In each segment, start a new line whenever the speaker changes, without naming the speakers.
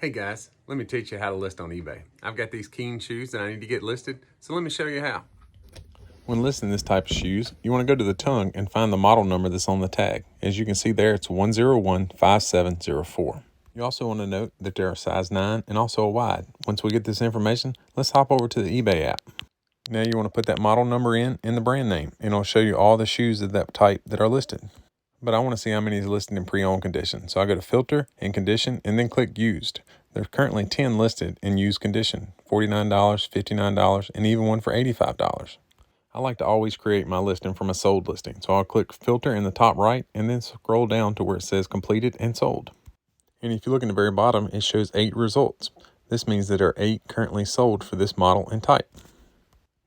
Hey guys, let me teach you how to list on eBay. I've got these Keen shoes that I need to get listed, so let me show you how. When listing this type of shoes, you want to go to the tongue and find the model number that's on the tag. As you can see there, it's 1015704. You also want to note that they're a size 9 and also a wide. Once we get this information, let's hop over to the eBay app. Now you want to put that model number in and the brand name, and it'll show you all the shoes of that type that are listed. But I want to see how many is listed in pre-owned condition. So I go to filter and condition and then click used. There's currently 10 listed in used condition, $49, $59, and even one for $85. I like to always create my listing from a sold listing. So I'll click filter in the top right and then scroll down to where it says completed and sold. And if you look in the very bottom, it shows 8 results. This means that there are 8 currently sold for this model and type.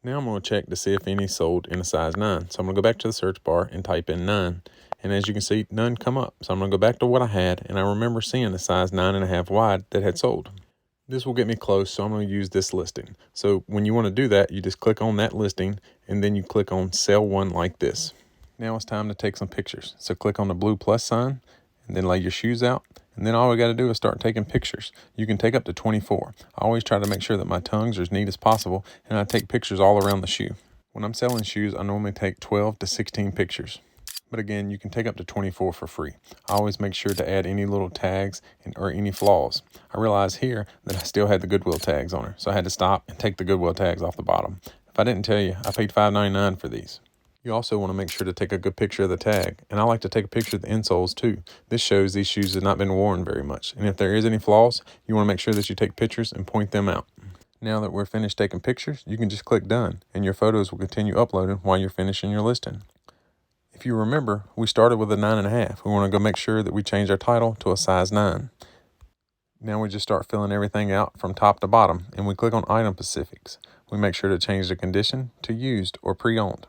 Now I'm going to check to see if any sold in a size 9. So I'm going to go back to the search bar and type in 9. And as you can see, none come up. So I'm going to go back to what I had, and I remember seeing a size 9.5 wide that had sold. This will get me close, so I'm going to use this listing. So when you want to do that, you just click on that listing, and then you click on sell one like this. Now it's time to take some pictures. So click on the blue plus sign, and then lay your shoes out. And then all we got to do is start taking pictures. You can take up to 24. I always try to make sure that my tongues are as neat as possible, and I take pictures all around the shoe. When I'm selling shoes, I normally take 12 to 16 pictures. But again, you can take up to 24 for free. I always make sure to add any little tags or any flaws. I realized here that I still had the Goodwill tags on her, so I had to stop and take the Goodwill tags off the bottom. If I didn't tell you, I paid $5.99 for these. You also want to make sure to take a good picture of the tag, and I like to take a picture of the insoles too. This shows these shoes have not been worn very much, and if there is any flaws, you want to make sure that you take pictures and point them out. Now that we're finished taking pictures, you can just click done, and your photos will continue uploading while you're finishing your listing. If you remember, we started with a 9.5. We want to go make sure that we change our title to a size 9. Now we just start filling everything out from top to bottom, and we click on item specifics. We make sure to change the condition to used or pre-owned.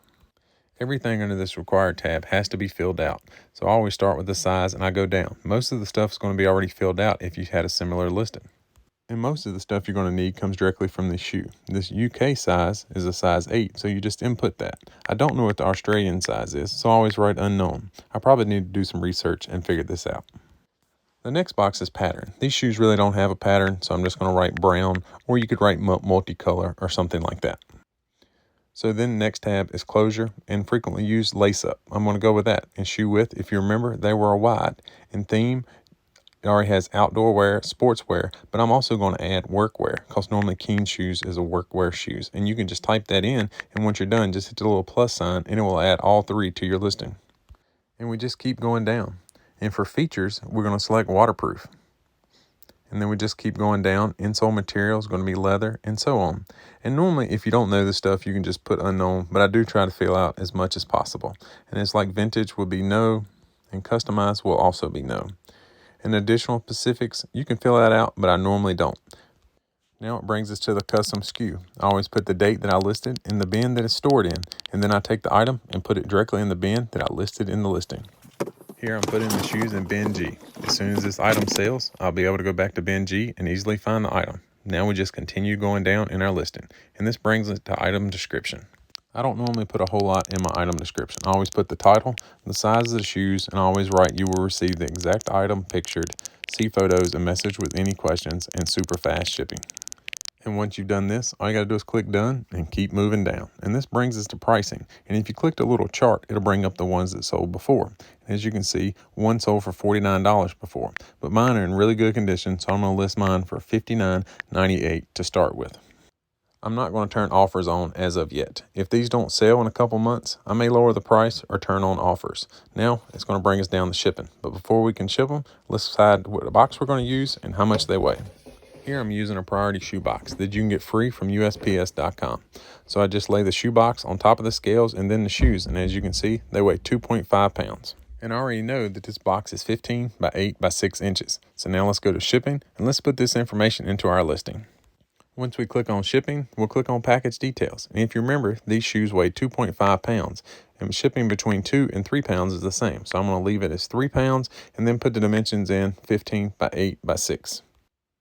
Everything under this required tab has to be filled out. So I always start with the size and I go down. Most of the stuff is going to be already filled out if you had a similar listing. And most of the stuff you're going to need comes directly from the shoe. This UK size is a size 8, so you just input that. I don't know what the Australian size is, so I always write unknown. I probably need to do some research and figure this out. The next box is pattern. These shoes really don't have a pattern, so I'm just going to write brown, or you could write multicolor or something like that. So then the next tab is closure and frequently used lace up. I'm going to go with that. And shoe width, if you remember, they were a wide. And theme, it already has outdoor wear, sports wear, but I'm also going to add work wear because normally Keen shoes is a work wear shoes. And you can just type that in, and once you're done, just hit the little plus sign, and it will add all 3 to your listing. And we just keep going down. And for features, we're going to select waterproof. And then we just keep going down. Insole material is going to be leather, and so on. And normally, if you don't know this stuff, you can just put unknown, but I do try to fill out as much as possible. And it's like vintage will be no, and customized will also be no. And additional specifics, you can fill that out, but I normally don't. Now it brings us to the custom SKU. I always put the date that I listed in the bin that it's stored in, and then I take the item and put it directly in the bin that I listed in the listing. Here I'm putting the shoes in bin G. As soon as this item sells, I'll be able to go back to bin G and easily find the item. Now we just continue going down in our listing, and this brings us to item description. I don't normally put a whole lot in my item description. I always put the title, the size of the shoes, and I always write you will receive the exact item pictured, see photos, and message with any questions, and super fast shipping. And once you've done this, all you got to do is click done and keep moving down. And this brings us to pricing. And if you click the little chart, it'll bring up the ones that sold before. As you can see, one sold for $49 before, but mine are in really good condition, so I'm going to list mine for $59.98 to start with. I'm not going to turn offers on as of yet. If these don't sell in a couple months, I may lower the price or turn on offers. Now, it's going to bring us down to shipping. But before we can ship them, let's decide what box we're going to use and how much they weigh. Here I'm using a priority shoe box that you can get free from USPS.com. So I just lay the shoe box on top of the scales and then the shoes, and as you can see, they weigh 2.5 pounds. And I already know that this box is 15 by 8 by 6 inches. So now let's go to shipping, and let's put this information into our listing. Once we click on shipping, we'll click on package details. And if you remember, these shoes weigh 2.5 pounds, and shipping between 2 and 3 pounds is the same. So I'm going to leave it as 3 pounds and then put the dimensions in 15 by 8 by 6.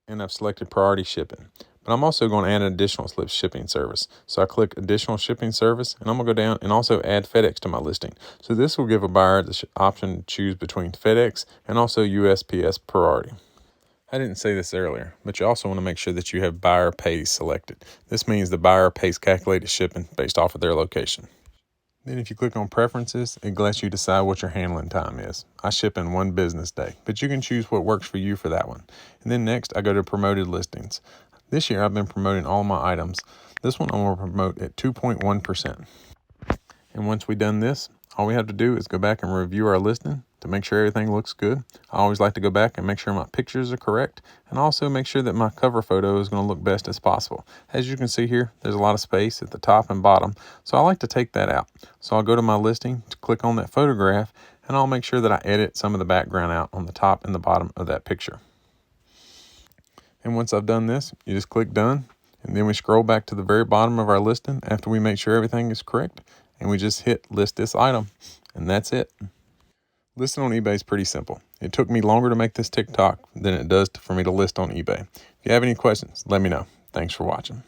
And I've selected priority shipping. But I'm also going to add an additional shipping service. So I click additional shipping service, and I'm going to go down and also add FedEx to my listing. So this will give a buyer the option to choose between FedEx and also USPS priority. I didn't say this earlier, but you also want to make sure that you have buyer pays selected. This means the buyer pays calculated shipping based off of their location. Then if you click on preferences, it lets you decide what your handling time is. I ship in 1 business day, but you can choose what works for you for that one. And then next, I go to promoted listings. This year, I've been promoting all my items. This one I'm going to promote at 2.1%. And once we've done this, all we have to do is go back and review our listing to make sure everything looks good. I always like to go back and make sure my pictures are correct, and also make sure that my cover photo is going to look best as possible. As you can see here, there's a lot of space at the top and bottom, so I like to take that out. So I'll go to my listing to click on that photograph, and I'll make sure that I edit some of the background out on the top and the bottom of that picture. And once I've done this, you just click done, and then we scroll back to the very bottom of our listing after we make sure everything is correct, and we just hit list this item, and that's it. Listing on eBay is pretty simple. It took me longer to make this TikTok than it does for me to list on eBay. If you have any questions, let me know. Thanks for watching.